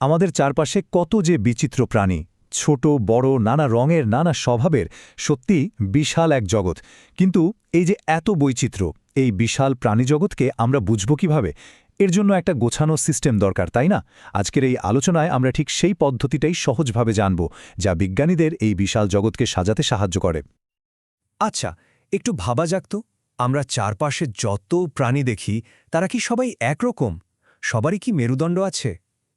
আমাদের চারপাশে কত যে বিচিত্র প্রাণী, ছোট বড়, নানা রঙের, নানা স্বভাবের, সত্যি বিশাল এক জগৎ। কিন্তু এই যে এত বৈচিত্র্য, এই বিশাল প্রাণীজগৎকে আমরা বুঝব কিভাবে? এর জন্য একটা গোছানো সিস্টেম দরকার, তাই না? আজকের এই আলোচনায় আমরা ঠিক সেই পদ্ধতিটাই সহজভাবে জানব, যা বিজ্ঞানীদের এই বিশাল জগৎকে সাজাতে সাহায্য করে। আচ্ছা, একটু ভাবা যাক তো, আমরা চারপাশে যত প্রাণী দেখি তারা কি সবাই একরকম? সবারই কি মেরুদণ্ড আছে?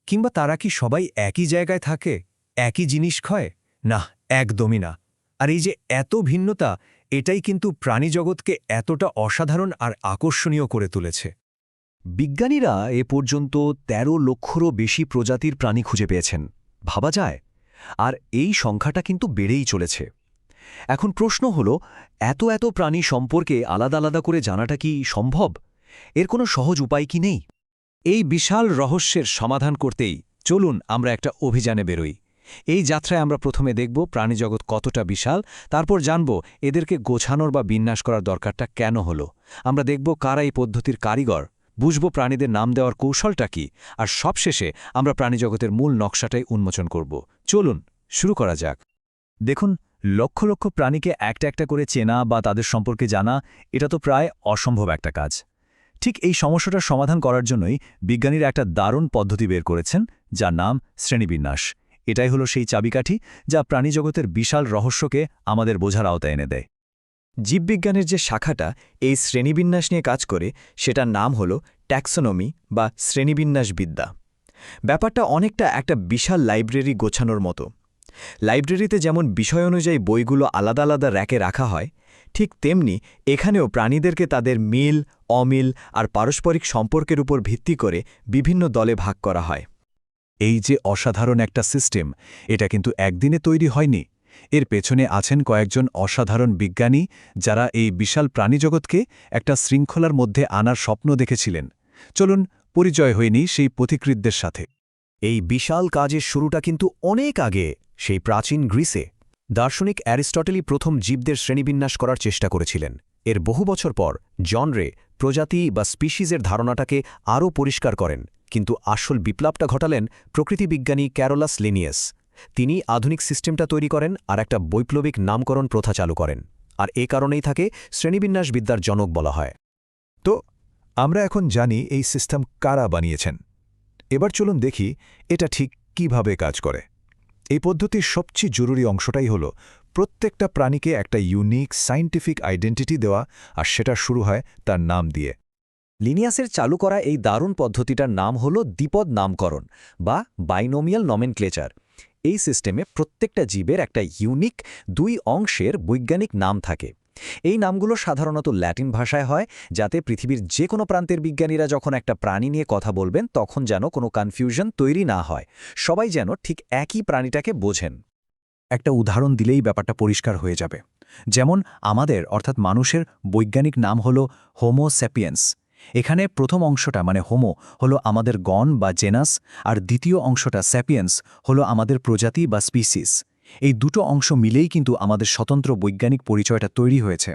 কিংবা তারা কি সবাই একই জায়গায় থাকে, একই জিনিস খায়? না, একদমই না। আর এই যে এত ভিন্নতা, এটাই কিন্তু প্রাণীজগৎকে এতটা অসাধারণ আর আকর্ষণীয় করে তুলেছে। বিজ্ঞানীরা এ পর্যন্ত ১৩ লক্ষেরও বেশি প্রজাতির প্রাণী খুঁজে পেয়েছেন, ভাবা যায়। আর এই সংখ্যাটা কিন্তু বেড়েই চলেছে। এখন প্রশ্ন হলো, এত প্রাণী সম্পর্কে আলাদা আলাদা করে জানাটা কি সম্ভব? এর কোনো সহজ উপায় কি নেই? এই বিশাল রহস্যের সমাধান করতেই চলুন আমরা একটা অভিযানে বেরোই। এই যাত্রায় আমরা প্রথমে দেখব প্রাণীজগৎ কতটা বিশাল, তারপর জানব এদেরকে গোছানোর বা বিন্যাস করার দরকারটা কেন হলো। আমরা দেখব কারা এই পদ্ধতির কারিগর, বুঝব প্রাণীদের নাম দেওয়ার কৌশলটা কি, আর সবশেষে আমরা প্রাণীজগতের মূল নকশাটাই উন্মোচন করব। চলুন শুরু করা যাক। দেখুন, লক্ষ লক্ষ প্রাণীকে একটা একটা করে চেনা বা তাদের সম্পর্কে জানা, এটা তো প্রায় অসম্ভব একটা কাজ। ঠিক এই সমস্যাটার সমাধান করার জন্যই বিজ্ঞানীরা একটা দারুণ পদ্ধতি বের করেছেন, যার নাম শ্রেণীবিন্যাস। এটাই হলো সেই চাবিকাঠি যা প্রাণীজগতের বিশাল রহস্যকে আমাদের বোঝার আওতায় এনে দেয়। জীববিজ্ঞানের যে শাখাটা এই শ্রেণীবিন্যাস নিয়ে কাজ করে, সেটার নাম হল ট্যাক্সোনমি বা শ্রেণীবিন্যাসবিদ্যা। ব্যাপারটা অনেকটা একটা বিশাল লাইব্রেরি গোছানোর মতো। লাইব্রেরিতে যেমন বিষয় অনুযায়ী বইগুলো আলাদা আলাদা র্যাকে রাখা হয়, ঠিক তেমনি এখানেও প্রাণীদেরকে তাদের মিল, অমিল আর পারস্পরিক সম্পর্কের উপর ভিত্তি করে বিভিন্ন দলে ভাগ করা হয়। এই যে অসাধারণ একটা সিস্টেম, এটা কিন্তু একদিনে তৈরি হয়নি। এর পেছনে আছেন কয়েকজন অসাধারণ বিজ্ঞানী, যারা এই বিশাল প্রাণীজগৎকে একটা শৃঙ্খলার মধ্যে আনার স্বপ্ন দেখেছিলেন। চলুন পরিচয় হয়নি সেই পথিকৃতদের সাথে। এই বিশাল কাজের শুরুটা কিন্তু অনেক আগে, সেই প্রাচীন গ্রিসে। দার্শনিক অ্যারিস্টটেলই প্রথম জীবদের শ্রেণীবিন্যাস করার চেষ্টা করেছিলেন। এর বহু বছর পর জন রে প্রজাতি বা স্পিসিসের ধারণাটাকে আরও পরিষ্কার করেন, কিন্তু আসল বিপ্লবটা ঘটালেন প্রকৃতিবিজ্ঞানী ক্যারোলাস লিনিয়াস। তিনি আধুনিক সিস্টেমটা তৈরি করেন আর একটা বৈপ্লবিক নামকরণ প্রথা চালু করেন। আর এ কারণেই তাকে শ্রেণীবিন্যাসবিদ্যার জনক বলা হয়। তো আমরা এখন জানি এই সিস্টেম কারা বানিয়েছেন। এবার চলুন দেখি এটা ঠিক কিভাবে কাজ করে। এই পদ্ধতির সবচেয়ে জরুরি অংশটাই হল প্রত্যেকটা প্রাণীকে একটা ইউনিক সায়েন্টিফিক আইডেন্টিটি দেওয়া, আর সেটা শুরু হয় তার নাম দিয়ে। লিনিয়াসের চালু করা এই দারুণ পদ্ধতিটার নাম হল দ্বিপদ নামকরণ বা বাইনোমিয়াল নমেনক্লেচার। এই সিস্টেমে প্রত্যেকটা জীবের একটা ইউনিক 2 অংশের বৈজ্ঞানিক নাম থাকে। এই নামগুলো সাধারণত ল্যাটিন ভাষায় হয়, যাতে পৃথিবীর যে কোনো প্রান্তের বিজ্ঞানীরা যখন একটা প্রাণী নিয়ে কথা বলবেন তখন যেন কোনো কনফিউশন তৈরি না হয়, সবাই যেন ঠিক একই প্রাণীটাকে বোঝেন। একটা উদাহরণ দিলেই ব্যাপারটা পরিষ্কার হয়ে যাবে। যেমন আমাদের অর্থাৎ মানুষের বৈজ্ঞানিক নাম হল হোমো স্যাপিয়েন্স। এখানে প্রথম অংশটা মানে হোমো হলো আমাদের গণ বা জেনাস, আর দ্বিতীয় অংশটা স্যাপিয়েন্স হলো আমাদের প্রজাতি বা স্পিসিস। এই দুটো অংশ মিলেই কিন্তু আমাদের স্বতন্ত্র বৈজ্ঞানিক পরিচয়টা তৈরি হয়েছে।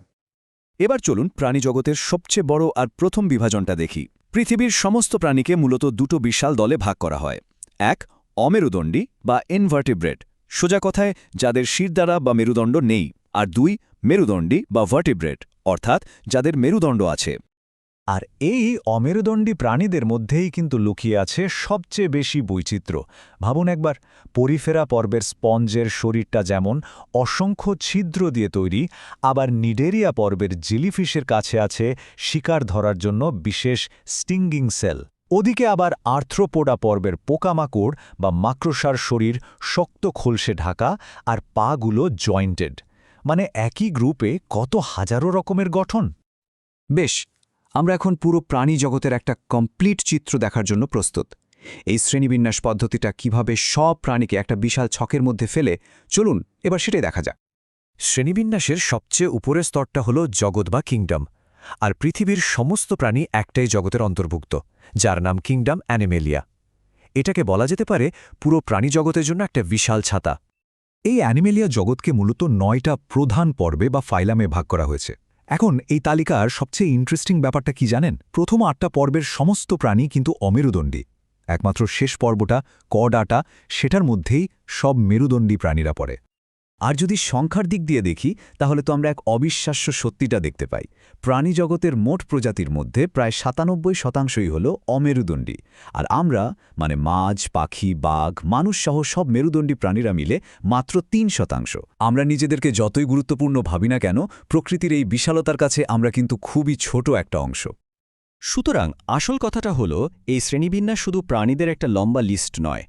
এবার চলুন প্রাণীজগতের সবচেয়ে বড় আর প্রথম বিভাজনটা দেখি। পৃথিবীর সমস্ত প্রাণীকে মূলত দুটো বিশাল দলে ভাগ করা হয়। এক, অমেরুদণ্ডী বা ইনভার্টিব্রেট, সোজা কথায় যাদের শিরদাঁড়া বা মেরুদণ্ড নেই। আর 2, মেরুদণ্ডী বা ভার্টিব্রেট, অর্থাৎ যাদের মেরুদণ্ড আছে। আর এই অমেরুদণ্ডী প্রাণীদের মধ্যেই কিন্তু লুকিয়ে আছে সবচেয়ে বেশি বৈচিত্র্য। ভাবুন একবার, পরিফেরা পর্বের স্পঞ্জের শরীরটা যেমন অসংখ্য ছিদ্র দিয়ে তৈরি, আবার নিডেরিয়া পর্বের জেলিফিশের কাছে আছে শিকার ধরার জন্য বিশেষ স্টিঙ্গিং সেল। ওদিকে আবার আর্থ্রোপোডা পর্বের পোকামাকড় বা মাকড়সার শরীর শক্ত খোলসে ঢাকা, আর পাগুলো জয়েন্টেড। মানে একই গ্রুপে কত হাজারো রকমের গঠন। বেশ, আমরা এখন পুরো প্রাণী জগতের একটা কমপ্লিট চিত্র দেখার জন্য প্রস্তুত। এই শ্রেণীবিন্যাস পদ্ধতিটা কিভাবে সব প্রাণীকে একটা বিশাল ছকের মধ্যে ফেলে, চলুন এবার সেটাই দেখা যাক। শ্রেণীবিন্যাসের সবচেয়ে উপরের স্তরটা হল জগৎ বা কিংডম। আর পৃথিবীর সমস্ত প্রাণী একটাই জগতের অন্তর্ভুক্ত, যার নাম কিংডম অ্যানিমেলিয়া। এটাকে বলা যেতে পারে পুরো প্রাণী জগতের জন্য একটা বিশাল ছাতা। এই অ্যানিমেলিয়া জগৎকে মূলত 9টা প্রধান পর্বে বা ফাইলামে ভাগ করা হয়েছে। এখন এই তালিকার সবচেয়ে ইন্টারেস্টিং ব্যাপারটা কি জানেন? প্রথম 8টা পর্বের সমস্ত প্রাণী কিন্তু অমেরুদণ্ডী। একমাত্র শেষ পর্বটা কডাটা, সেটার মধ্যেই সব মেরুদণ্ডী প্রাণীরা পড়ে। আর যদি সংখ্যার দিক দিয়ে দেখি তাহলে তো আমরা এক অবিশ্বাস্য সত্যিটা দেখতে পাই। প্রাণী জগতের মোট প্রজাতির মধ্যে প্রায় ৯৭% হল অমেরুদণ্ডী, আর আমরা মানে মাছ, পাখি, বাঘ, মানুষসহ সব মেরুদণ্ডী প্রাণীরা মিলে মাত্র ৩%। আমরা নিজেদেরকে যতই গুরুত্বপূর্ণ ভাবি না কেন, প্রকৃতির এই বিশালতার কাছে আমরা কিন্তু খুবই ছোট একটা অংশ। সুতরাং আসল কথাটা হলো, এই শ্রেণীবিন্যাস শুধু প্রাণীদের একটা লম্বা লিস্ট নয়,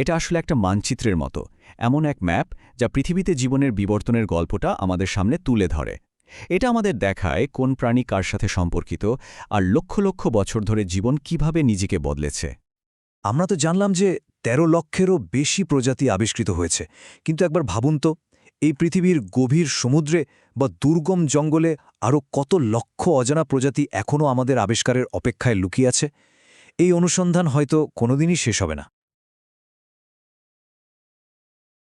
এটা আসলে একটা মানচিত্রের মতো, এমন এক ম্যাপ যা পৃথিবীতে জীবনের বিবর্তনের গল্পটা আমাদের সামনে তুলে ধরে। এটা আমাদের দেখায় কোন প্রাণী কার সাথে সম্পর্কিত, আর লক্ষ লক্ষ বছর ধরে জীবন কিভাবে নিজেকে বদলেছে। আমরা তো জানলাম যে ১৩ লক্ষেরও বেশি প্রজাতি আবিষ্কৃত হয়েছে, কিন্তু একবার ভাবুন তো, এই পৃথিবীর গভীর সমুদ্রে বা দুর্গম জঙ্গলে আরও কত লক্ষ অজানা প্রজাতি এখনও আমাদের আবিষ্কারের অপেক্ষায় লুকিয়ে আছে। এই অনুসন্ধান হয়তো কোনোদিনই শেষ হবে না।